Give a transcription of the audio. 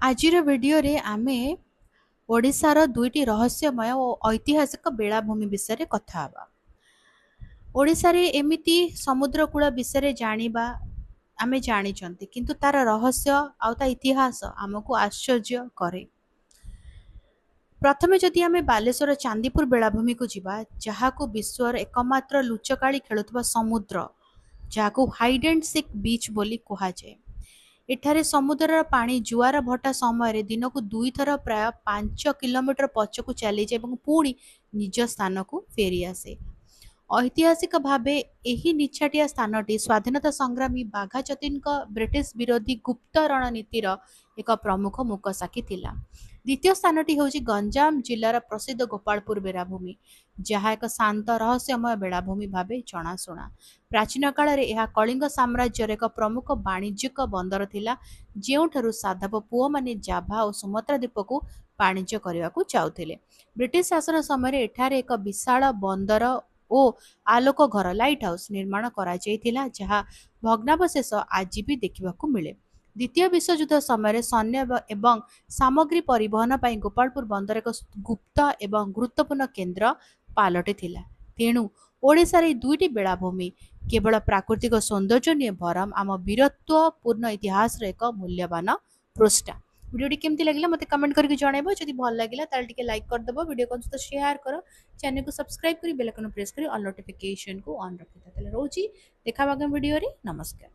आजिर video रे आमे ओडिशार दुईटी रहस्यमय और ऐतिहासिक बेलाभूमि विषय कथा हवा। ओडिशा रे एमिति समुद्रकूल विषय जानिबा आमे जानिचंती किंतु तार रहस्य आउ ता इतिहास आमको आश्चर्य करे। प्रथमे जदि आमे बालेश्वर चांदीपुर बेलाभूमि को जिबा जहाको विश्वर एकमात्र लुचकाली खेलुथबा समुद्र जहाको हाइड एंड सिक बीच बोली कुहा जाए। एठारे समुद्रर पानी जुआर भटा समय दिन को दुई थर प्राय 5 किलोमीटर पछकू चली जाए और पुणी निज स्थान को फेरी आसे। ऐतिहासिक भावे एही निछाटिया स्थानटी स्वाधीनता संग्रामी बाघा जतीनक ब्रिटिश विरोधी गुप्त रणनीतिर एक प्रमुख मुकसाक्षी थिला। द्वितीय स्थानटी होची गंजाम जिल्लार प्रसिद्ध गोपालपुर बेलाभूमि जहाँ एक शांत रहस्यमय बेलाभूमि भावे जनाशुना। प्राचीन काल में यह कलिंग साम्राज्यर एक प्रमुख वाणिज्यिक बंदर थिला जेउठारु साधव पुओ माने जाभा और सुमत्रा द्वीप को वाणिज्य करने को चाहूथिले। ब्रिटिश शासन समय एठारे एक विशाल बंदर ओ आलोक घर लाइट हाउस निर्माण करा जायतिला जहाँ भग्नावशेष आज भी देखा मिले। द्वितीय विश्वयुद्ध समय सैन्य एवं सामग्री परिवहन पर गोपालपुर बंदर एक गुप्त एवं गुरुत्वपूर्ण केन्द्र पालटी थिला। तेणु ओडिशा रे दुईटी बेलाभूमि केवल प्राकृतिक सौंदर्य निये भरम आम वीरत्वपूर्ण इतिहास एक मूल्यवान पृष्ठा। वीडियो केमती लगिला मते कमेंट करके जणाइबो। जदि भल लागिला ताले टिके लाइक कर दबो, वीडियो को सहित शेयर करो, चैनल को सब्सक्राइब करी बेल आइकन प्रेस करी ऑल नोटिफिकेशन को ऑन रखिता। ताले रोची देखा आगामी वीडियो रे। नमस्कार।